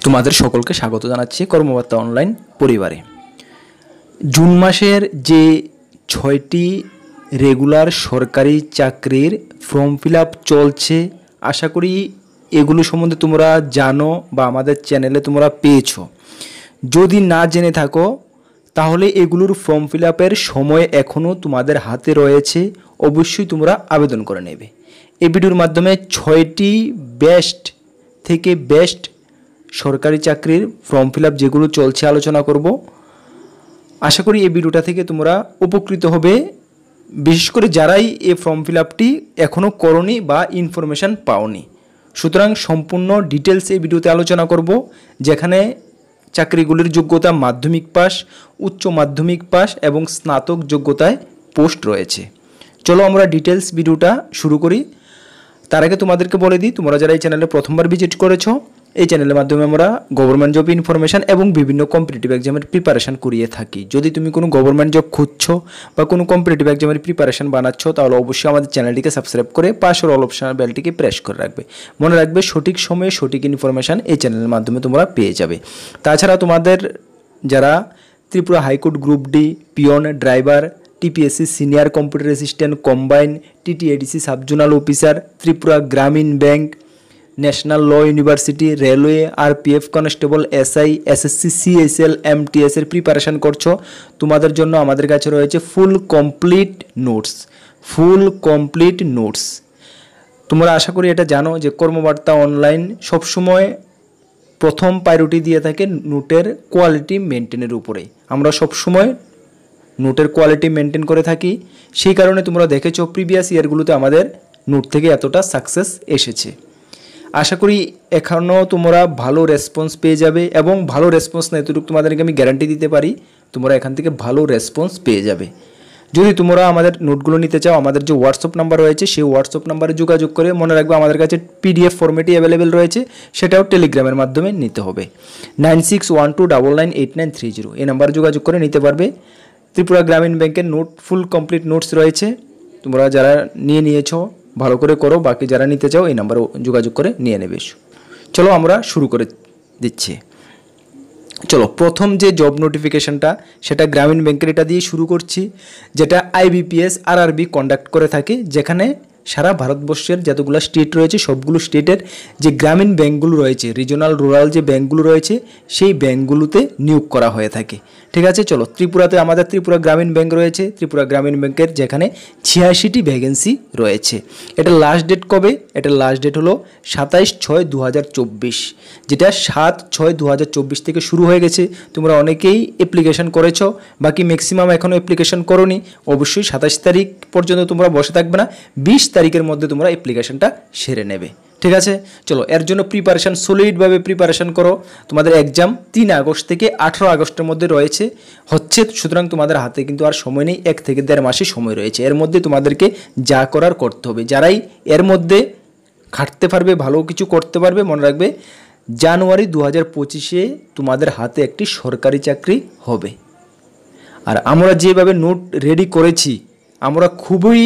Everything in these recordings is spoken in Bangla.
তোমাদের সকলকে স্বাগত জানাচ্ছি কর্মবার্তা অনলাইন পরিবারে। জুন মাসের যে 6টি রেগুলার সরকারি চাকরির ফর্ম ফিল আপ চলছে, আশা করি এগুলো সম্বন্ধে তোমরা জানো বা আমাদের চ্যানেলে তোমরা পেয়েছো। যদি না জেনে থাকো তাহলে এগুলোর ফর্ম ফিল আপের সময় এখনও তোমাদের হাতে রয়েছে, অবশ্যই তোমরা আবেদন করে নেবে। এই ভিডিওর মাধ্যমে 6টি বেস্ট থেকে বেস্ট সরকারি চাকরির ফর্ম ফিল আপ যেগুলো চলছে আলোচনা করব। আশা করি এই ভিডিওটা থেকে তোমরা উপকৃত হবে, বিশেষ করে যারাই এই ফর্ম ফিল আপটি এখনও করনি বা ইনফরমেশান পাওনি। সুতরাং সম্পূর্ণ ডিটেলস এই ভিডিওতে আলোচনা করব, যেখানে চাকরিগুলির যোগ্যতা মাধ্যমিক পাস, উচ্চ মাধ্যমিক পাস এবং স্নাতক যোগ্যতায় পোস্ট রয়েছে। চলো আমরা ডিটেলস ভিডিওটা শুরু করি। তার আগে তোমাদেরকে বলে দিই, তোমরা যারা এই চ্যানেলে প্রথমবার ভিজিট করেছো, এই চ্যানেলের মাধ্যমে আমরা গভর্নমেন্ট জব ইনফরমেশান এবং বিভিন্ন কম্পিটিটিভ এক্সামের প্রিপারেশান করিয়ে থাকি। যদি তুমি কোনো গভর্নমেন্ট জব খুঁজছো বা কোনো কম্পিটিটিভ এক্সামের প্রিপারেশান বানাচ্ছ, তাহলে অবশ্যই আমাদের চ্যানেলটিকে সাবস্ক্রাইব করে পাশের অল অপশন বেলটিকে প্রেস করে রাখবে। মনে রাখবে, সঠিক সময়ে সঠিক ইনফরমেশান এই চ্যানেলের মাধ্যমে তোমরা পেয়ে যাবে। তাছাড়া তোমাদের যারা Tripura high court group D, peon, driver, TPSC senior computer assistant, combine, TTADC subzonal officer, Tripura Gramin bank, national law university, railway, RPF constable, SI, SSC, CSL, MTS এর প্রিপারেশান করছো, তোমাদের জন্য আমাদের কাছে রয়েছে ফুল কমপ্লিট নোটস। তোমরা আশা করি এটা জানো যে কর্মবার্তা অনলাইন সবসময় প্রথম প্রায়োরিটি দিয়ে থাকে নোটের কোয়ালিটি মেনটেনের উপরে। আমরা সবসময় নোটের কোয়ালিটি মেনটেন করে থাকি। সেই কারণে তোমরা দেখেছো প্রিভিয়াস ইয়ারগুলোতে আমাদের নোট থেকে এতটা সাকসেস এসেছে। আশা করি এখনও তোমরা ভালো রেসপন্স পেয়ে যাবে, এবং ভালো রেসপন্স না এতটুকু তোমাদেরকে আমি গ্যারান্টি দিতে পারি, তোমরা এখান থেকে ভালো রেসপন্স পেয়ে যাবে। যদি তোমরা আমাদের নোটগুলো নিতে চাও, আমাদের যে হোয়াটসঅ্যাপ নাম্বার রয়েছে সেই হোয়াটসঅ্যাপ নাম্বারে যোগাযোগ করে, মনে রাখবে আমাদের কাছে পিডিএফ ফরম্যাটই অ্যাভেলেবেল রয়েছে, সেটাও টেলিগ্রামের মাধ্যমে নিতে হবে। 9612998930 এই নাম্বারে যোগাযোগ করে নিতে পারবে। ত্রিপুরা গ্রামীণ ব্যাংকের নোট ফুল কমপ্লিট নোটস রয়েছে, তোমরা যারা নিয়েছো ভালো করে করো, বাকি যারা নিতে চাও এই নাম্বারে যোগাযোগ করে নিয়ে নেবে। চলো আমরা শুরু করে দিচ্ছি। চলো, প্রথম যে জব নোটিফিকেশনটা সেটা গ্রামীণ ব্যাংকের এটা দিয়ে শুরু করছি, যেটা আইবিপিএস আরআরবি কন্ডাক্ট করে থাকে, যেখানে সারা ভারতবর্ষের যতগুলো স্টেট রয়েছে সবগুলো স্টেটের যে গ্রামীণ ব্যাংকগুলো রয়েছে, রিজনাল রুরাল যে ব্যাংকগুলো রয়েছে সেই ব্যাংকগুলোতে নিয়োগ করা হয়ে থাকে। ঠিক আছে, চলো ত্রিপুরাতে আমাদের ত্রিপুরা গ্রামীণ ব্যাংক রয়েছে। ত্রিপুরা গ্রামীণ ব্যাংকের যেখানে 86টি ভ্যাকেন্সি রয়েছে। এটা লাস্ট ডেট কবে? এটা লাস্ট ডেট হলো 27/6/2024, যেটা 7/6/2024 থেকে শুরু হয়ে গেছে। তোমরা অনেকেই অ্যাপ্লিকেশন করেছো, বাকি ম্যাক্সিমাম এখনও অ্যাপ্লিকেশন করোনি। অবশ্যই 27 তারিখ পর্যন্ত তোমরা বসে থাকবে না, 20 তারিখের মধ্যে তোমরা অ্যাপ্লিকেশনটা সেরে নেবে। ঠিক আছে, চলো এর জন্য প্রিপারেশান সলিডভাবে প্রিপারেশান করো। তোমাদের এক্সাম 3 আগস্ট থেকে 18 আগস্টের মধ্যে হচ্ছে, সুতরাং তোমাদের হাতে কিন্তু আর সময় নেই, 1 থেকে 1.5 মাসের সময় রয়েছে। এর মধ্যে তোমাদেরকে যা করার করতে হবে। যারাই এর মধ্যে খাটতে পারবে, ভালো কিছু করতে পারবে, মনে রাখবে জানুয়ারি 2025-এ তোমাদের হাতে একটি সরকারি চাকরি হবে। আর আমরা যেভাবে নোট রেডি করেছি, আমরা খুবই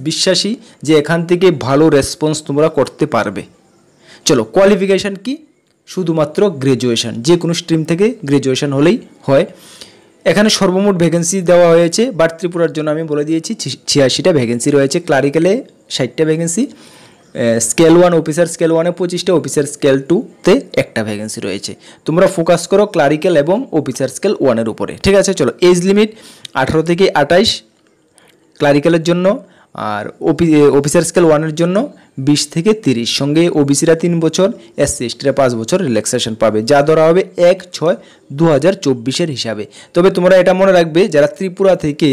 বিশ্বাসী যে এখান থেকে ভালো রেসপন্স তোমরা করতে পারবে। চলো, কোয়ালিফিকেশান কি? শুধুমাত্র গ্র্যাজুয়েশন, যে কোনো স্ট্রিম থেকে গ্র্যাজুয়েশন হলেই হয়। এখানে সর্বমোট ভ্যাকেন্সি দেওয়া হয়েছে, বাট ত্রিপুরার জন্য আমি বলে দিয়েছি 86টা ভ্যাকেন্সি রয়েছে। ক্লারিক্যালে 60টা ভ্যাকেন্সি, স্কেল 1 অফিসার স্কেল 1-এ 25টা, অফিসার স্কেল 2-তে একটা ভ্যাকেন্সি রয়েছে। তোমরা ফোকাস করো ক্লারিক্যাল এবং অফিসার স্কেল 1-এর উপরে। ঠিক আছে, চলো এজ লিমিট 18 থেকে 28 ক্লারিক্যালের জন্য, আর অফিসার স্কেল 1-এর জন্য 20 থেকে 30। সঙ্গে ওবিসিরা 3 বছর, এসসি এসটিরা 5 বছর রিল্যাক্সেশন পাবে, যা ধরা হবে 1/6/2024 হিসাবে। তবে তোমরা এটা মনে রাখবে, যারা ত্রিপুরা থেকে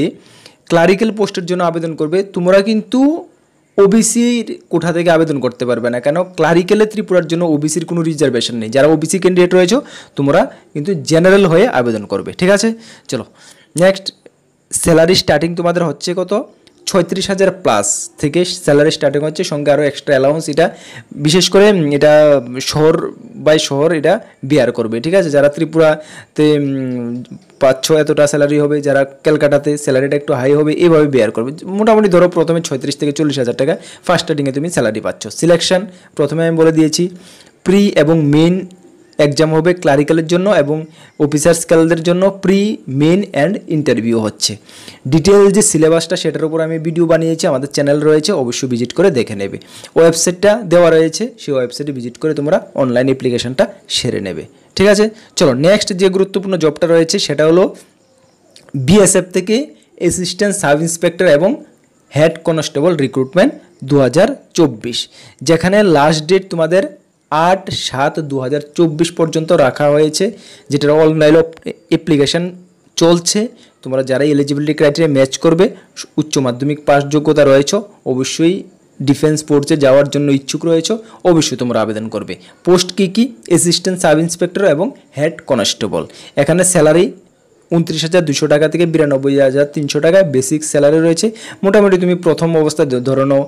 ক্লারিক্যাল পোস্টের জন্য আবেদন করবে, তোমরা কিন্তু ওবিসির কোঠা থেকে আবেদন করতে পারবে না। কেন? ক্লারিক্যালে ত্রিপুরার জন্য ওবিসির কোনো রিজার্ভেশন নেই। যারা ওবিসি ক্যান্ডিডেট রয়েছে তোমরা কিন্তু জেনারেল হয়ে আবেদন করবে। ঠিক আছে, চলো নেক্সট। স্যালারি স্টার্টিং তোমাদের হচ্ছে কত? 36,000 প্লাস থেকে স্যালারি স্টার্টিং হচ্ছে, সঙ্গে আরও এক্সট্রা অ্যালাউন্স। এটা বিশেষ করে এটা শহর বাই শহর এটা বিয়ার করবে। ঠিক আছে, যারা ত্রিপুরাতে 5-6 এতটা স্যালারি হবে, যারা ক্যালকাটাতে স্যালারিটা একটু হাই হবে, এইভাবে বিয়ার করবে। মোটামুটি ধরো প্রথমে 36 থেকে 40,000 টাকা ফার্স্ট স্টার্টিংয়ে তুমি স্যালারি পাচ্ছ। সিলেকশন প্রথমে আমি বলে দিয়েছি, প্রি এবং মেইন এক্সাম হবে ক্লারিক্যালের জন্য, এবং অফিসার স্কেলদের জন্য প্রি, মেইন অ্যান্ড ইন্টারভিউ হচ্ছে। ডিটেল যে সিলেবাসটা সেটার উপর আমি ভিডিও বানিয়েছি, আমাদের চ্যানেল রয়েছে, অবশ্যই ভিজিট করে দেখে নেবে। ওয়েবসাইটটা দেওয়া রয়েছে, সেই ওয়েবসাইটে ভিজিট করে তোমরা অনলাইন অ্যাপ্লিকেশনটা সেরে নেবে। ঠিক আছে, চলো নেক্সট যে গুরুত্বপূর্ণ জবটা রয়েছে সেটা হলো বিএসএফ থেকে অ্যাসিস্ট্যান্ট সাব ইন্সপেক্টর এবং হেড কনস্টেবল রিক্রুটমেন্ট 2024, যেখানে লাস্ট ডেট তোমাদের 8/7/2024 পর্যন্ত রাখা হয়েছে, যেটা অনলাইন অ্যাপ্লিকেশন চলছে। তোমরা যারা এলিজিবিলিটি ক্রাইটেরিয়া ম্যাচ করবে, উচ্চ মাধ্যমিক পাস যোগ্যতা রয়েছে, অবশ্যই ডিফেন্স ফোর্সে যাওয়ার জন্য ইচ্ছুক রয়েছে, অবশ্যই তোমরা আবেদন করবে। পোস্ট কী অ্যাসিস্ট্যান্ট সাব ইন্সপেক্টর এবং হেড কনস্টেবল। এখানে স্যালারি 29,200 টাকা থেকে 92,300 টাকা বেসিক স্যালারি রয়েছে। মোটামুটি তুমি প্রথম অবস্থায় ধরে নাও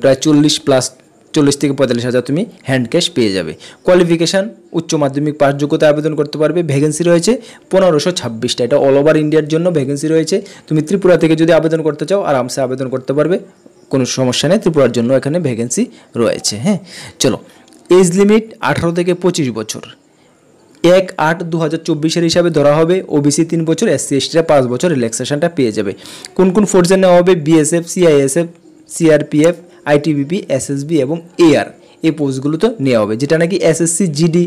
প্রায় 40 থেকে 45,000 তুমি হ্যান্ড ক্যাশ পেয়ে যাবে। কোয়ালিফিকেশান উচ্চ মাধ্যমিক পাস যোগ্যতা আবেদন করতে পারবে। ভ্যাকেন্সি রয়েছে 1526টা, এটা অল ওভার ইন্ডিয়ার জন্য ভ্যাকেন্সি রয়েছে। তুমি ত্রিপুরা থেকে যদি আবেদন করতে চাও আরামসে আবেদন করতে পারবে, কোনো সমস্যা নেই। ত্রিপুরার জন্য এখানে ভ্যাকেন্সি রয়েছে। হ্যাঁ, চলো এজ লিমিট 18 থেকে 25 বছর। 1/8/2024 হিসাবে ধরা হবে। ওবিসি 3 বছর, SC STরা 5 বছর রিল্যাক্সেশনটা পেয়ে যাবে। কোন কোন ফোর্সে নেওয়া হবে? BSF, CISF, CRPF, ITBP, SSB এবং AR, এই পোস্টগুলোতে নেওয়া হবে। যেটা নাকি SSC GD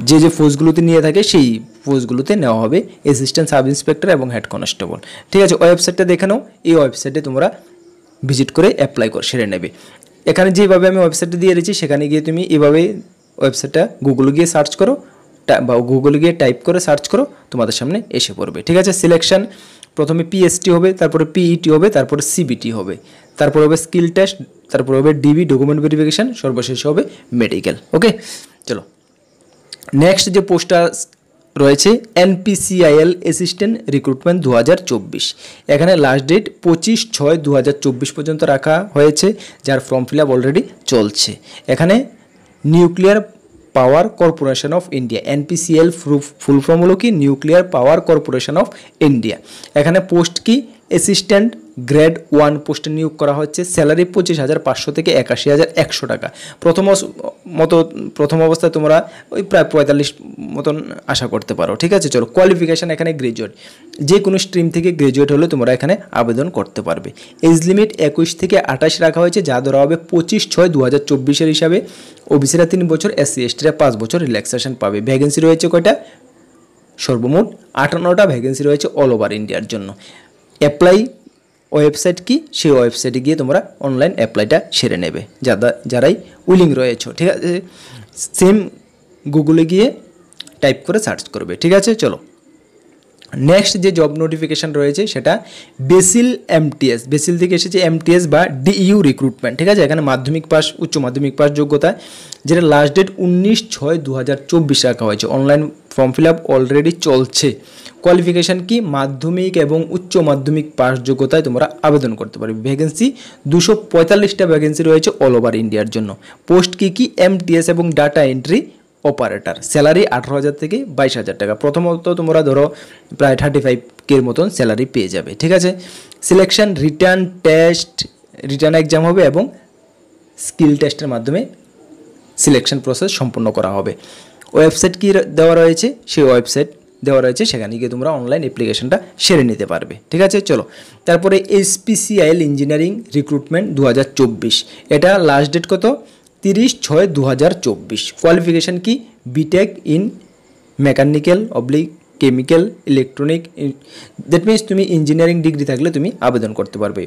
যে পোস্টগুলোতে নিয়ে থাকে সেই পোস্টগুলোতে নেওয়া হবে অ্যাসিস্ট্যান্ট সাব ইন্সপেক্টর এবং হেড কনস্টেবল। ঠিক আছে, ওয়েবসাইটটা দেখে নাও। এই ওয়েবসাইটে তোমরা ভিজিট করে অ্যাপ্লাই করে সেরে নেবে। এখানে যেভাবে আমি ওয়েবসাইটটা দিয়ে রেখেছি সেখানে গিয়ে তুমি এভাবে ওয়েবসাইটটা গুগলে গিয়ে সার্চ করো বা গুগলে গিয়ে টাইপ করে সার্চ করো, তোমাদের সামনে এসে পড়বে। ঠিক আছে, সিলেকশন প্রথমে PST হবে, তারপরে PET হবে, তারপরে CBT হবে, তারপর হবে স্কিল টেস্ট, তারপর হবে DB ডকুমেন্ট ভেরিফিকেশান, সর্বশেষ হবে মেডিকেল। ওকে, চলো নেক্সট যে পোস্টটা রয়েছে NPCIL অ্যাসিস্ট্যান্ট রিক্রুটমেন্ট 2024। এখানে লাস্ট ডেট 25/6/2024 পর্যন্ত রাখা হয়েছে, যার ফর্ম ফিল আপ অলরেডি চলছে। এখানে nuclear power corporation of India, NPCIL full form হলো কি nuclear power corporation of India. এখানে পোস্ট কি অ্যাসিস্ট্যান্ট গ্রেড 1 পোস্টে নিয়োগ করা হচ্ছে। স্যালারি 25,500 থেকে 81,100 টাকা। প্রথম অবস্থায় তোমরা ওই প্রায় 45 মতন আশা করতে পারো। ঠিক আছে, চলো কোয়ালিফিকেশান এখানে গ্রাজুয়েট, যে কোনো স্ট্রিম থেকে গ্রাজুয়েট হলে তোমরা এখানে আবেদন করতে পারবে। এজ লিমিট 21 থেকে 28 রাখা হয়েছে, যা ধরা হবে 25/6/2024 হিসাবে। ওবিসিরা 3 বছর, SC STরা 5 বছর রিল্যাক্সেশন পাবে। ভ্যাকেন্সি রয়েছে কয়টা? সর্বমোট 58টা ভ্যাকেন্সি রয়েছে অল ওভার ইন্ডিয়ার জন্য। অ্যাপ্লাই ওয়েবসাইট কি, সেই ওয়েবসাইটে গিয়ে তোমরা অনলাইন অ্যাপ্লাইটা সেরে নেবে যারাই উইলিং রয়েছে। ঠিক আছে, সেম গুগলে গিয়ে টাইপ করে সার্চ করবে। ঠিক আছে, চলো নেক্সট যে জব নোটিফিকেশান রয়েছে সেটা বেসিল MTS, বেসিল থেকে এসেছে MTS বা DU রিক্রুটমেন্ট। ঠিক আছে, এখানে মাধ্যমিক পাস, উচ্চ মাধ্যমিক পাস যোগ্যতা, যেটা লাস্ট ডেট 19/6/2024 রাখা হয়েছে। Online form fill up already চলছে। কোয়ালিফিকেশান কি মাধ্যমিক এবং উচ্চ মাধ্যমিক পাস যোগ্যতায় তোমরা আবেদন করতে পারবে। ভ্যাকেন্সি 245টা ভ্যাকেন্সি রয়েছে অল ওভার ইন্ডিয়ার জন্য। পোস্ট কি MTS এবং ডাটা এন্ট্রি অপারেটর। স্যালারি 18,000 থেকে 22,000 টাকা। প্রথমত তোমরা ধরো প্রায় 35K মতন স্যালারি পেয়ে যাবে। ঠিক আছে, সিলেকশন রিটার্ন এক্সাম হবে এবং স্কিল টেস্টের মাধ্যমে সিলেকশন প্রসেস সম্পন্ন করা হবে। ওয়েবসাইট কি দেওয়া রয়েছে, সেই ওয়েবসাইট দেওয়া রয়েছে, সেখানে গিয়ে তোমরা অনলাইন অ্যাপ্লিকেশনটা সেরে নিতে পারবে। ঠিক আছে, চলো তারপরে SPCIL ইঞ্জিনিয়ারিং রিক্রুটমেন্ট 2024। এটা লাস্ট ডেট কত? 30/6/2024। কোয়ালিফিকেশান কি BTech in mechanical chemical electronic, that means তুমি ইঞ্জিনিয়ারিং ডিগ্রি থাকলে তুমি আবেদন করতে পারবে।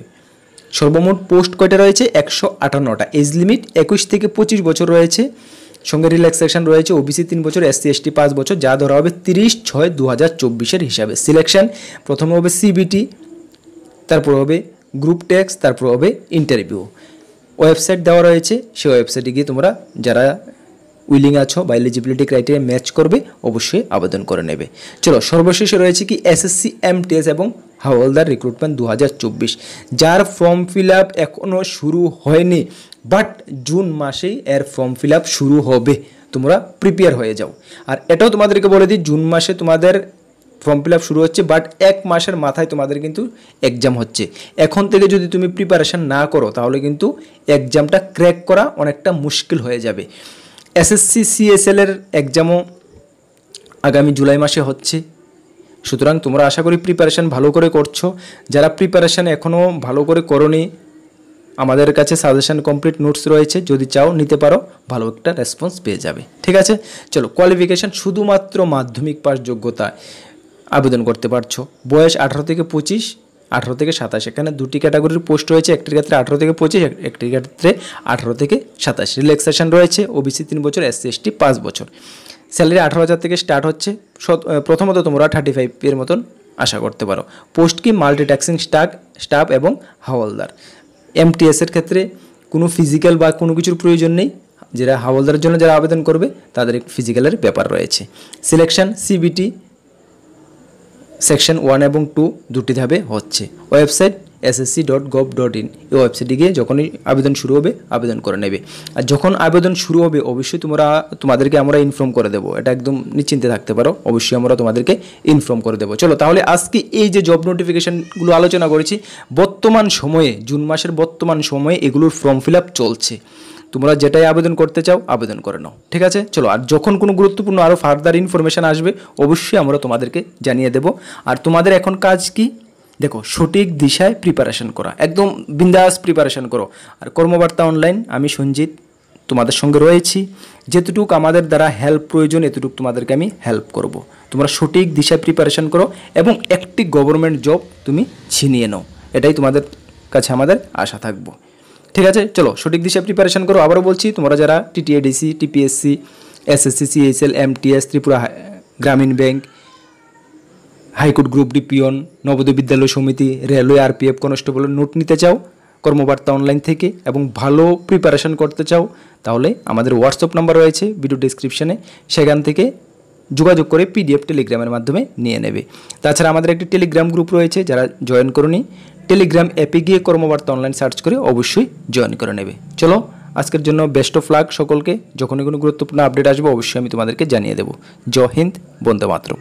সর্বমোট পোস্ট কয়টা রয়েছে? 158টা। এজ লিমিট 21 থেকে 25 বছর রয়েছে। সঙ্গে রিল্যাক্সেশন রয়েছে। ওবিসি 3 বছর, SC ST 5 বছর, যা ধরা হবে 30/6/2024 হিসাবে। সিলেকশন প্রথমে হবে CBT, তারপর হবে গ্রুপ টেক্সট, তারপর হবে ইন্টারভিউ। ওয়েবসাইট দেওয়া রয়েছে, সেই ওয়েবসাইটে গিয়ে তোমরা যারা উইলিং আছো বা এলিজিবিলিটি ক্রাইটেরিয়া ম্যাচ করবে অবশ্যই আবেদন করে নেবে। চলো সর্বশেষে রয়েছে কি SSC MTS এবং হাওলদার রিক্রুটমেন্ট 2024, যার ফর্ম ফিল আপ এখনও শুরু হয়নি, বাট জুন মাসেই এর ফর্ম ফিল আপ শুরু হবে। তোমরা প্রিপেয়ার হয়ে যাও। আর এটাও তোমাদেরকে বলে দিই, জুন মাসে তোমাদের ফর্ম ফিল আপ শুরু হচ্ছে, বাট 1 মাসের মাথায় তোমাদের কিন্তু এক্সাম হচ্ছে। এখন থেকে যদি তুমি প্রিপারেশান না করো তাহলে কিন্তু এক্সামটা ক্র্যাক করা অনেকটা মুশকিল হয়ে যাবে। এসএসসি সিএসএল এর এক্সামও আগামী জুলাই মাসে হচ্ছে। সুতরাং তোমরা আশা করি প্রিপারেশান ভালো করে করছো। যারা প্রিপারেশান এখনও ভালো করে করোনি, আমাদের কাছে সাজেশন কমপ্লিট নোটস রয়েছে, যদি চাও নিতে পারো, ভালো একটা রেসপন্স পেয়ে যাবে। ঠিক আছে, চলো কোয়ালিফিকেশান শুধুমাত্র মাধ্যমিক পাস যোগ্যতায় আবেদন করতে পারছো। বয়স 18 থেকে 25, 18 থেকে 27। এখানে দুটি ক্যাটাগরির পোস্ট রয়েছে, একটির ক্ষেত্রে 18 থেকে 25, একটির ক্ষেত্রে 18 থেকে 27। রিল্যাক্সেশন রয়েছে, ওবিসি 3 বছর, এসসি এসটি 5 বছর। স্যালারি 18,000 থেকে স্টার্ট হচ্ছে। প্রথমত তোমরা 35 এর মতন আশা করতে পারো। পোস্ট কি মাল্টিটাস্কিং স্টাফ এবং হাওলদার। এমটিএসের ক্ষেত্রে কোনো ফিজিক্যাল বা কোনো কিছুর প্রয়োজন নেই। যারা হাওলদারের জন্য যারা আবেদন করবে তাদের ফিজিক্যালের ব্যাপার রয়েছে। সিলেকশন সিবিটি সেকশন 1 এবং 2 দুটি ধাপে হচ্ছে। ওয়েবসাইট ssc.gov.in, এই ওয়েবসাইটে গিয়ে যখনই আবেদন শুরু হবে আবেদন করে নেবে। আর যখন আবেদন শুরু হবে অবশ্যই তোমাদেরকে আমরা ইনফর্ম করে দেবো, এটা একদম নিশ্চিন্তে থাকতে পারো, অবশ্যই আমরা তোমাদেরকে ইনফর্ম করে দেবো। চলো তাহলে আজকে এই যে জব নোটিফিকেশানগুলো আলোচনা করেছি, বর্তমান সময়ে জুন মাসের বর্তমান সময়ে এগুলোর ফর্ম ফিল আপ চলছে। তোমরা যেটাই আবেদন করতে চাও আবেদন করে নাও। ঠিক আছে, চলো। আর যখন কোনো গুরুত্বপূর্ণ আরও ফার্দার ইনফরমেশান আসবে অবশ্যই আমরা তোমাদেরকে জানিয়ে দেব। আর তোমাদের এখন কাজ কি, দেখো সঠিক দিশায় প্রিপারেশন করা, একদম বিন্দাস প্রিপারেশন করো। আর কর্মবার্তা অনলাইন, আমি সঞ্জিত তোমাদের সঙ্গে রয়েছি। যেতটুকু আমাদের দ্বারা হেল্প প্রয়োজন এতটুকু তোমাদেরকে আমি হেল্প করব। তোমরা সঠিক দিশায় প্রিপারেশন করো এবং একটি গভর্নমেন্ট জব তুমি ছিনিয়ে নাও, এটাই তোমাদের কাছে আমাদের আশা থাকবো। ঠিক আছে, চলো সঠিক দিশায় প্রিপারেশন করো। আবারও বলছি, তোমরা যারা TTADC, TPSC, SSC CSL, MTS, Tripura Gramin bank, high court group D peon, Navodaya Vidyalaya Samiti, railway, RPF কনস্টেবলের নোট নিতে চাও কর্মবার্তা অনলাইন থেকে এবং ভালো প্রিপারেশন করতে চাও, তাহলে আমাদের হোয়াটসঅ্যাপ নাম্বার রয়েছে ভিডিও ডিসক্রিপশানে, সেখান থেকে যোগাযোগ করে পিডিএফ টেলিগ্রামের মাধ্যমে নিয়ে নেবে। তাছাড়া আমাদের একটি টেলিগ্রাম গ্রুপ রয়েছে, যারা জয়েন করোনি টেলিগ্রাম অ্যাপে গিয়ে কর্মবার্তা অনলাইন সার্চ করে অবশ্যই জয়েন করে নেবে। চলো আজকের জন্য বেস্ট অফ লাক সকলকে। যখনই কোনো গুরুত্বপূর্ণ আপডেট আসবে অবশ্যই আমি তোমাদেরকে জানিয়ে দেবো। জয় হিন্দ, বন্দে মাতরম।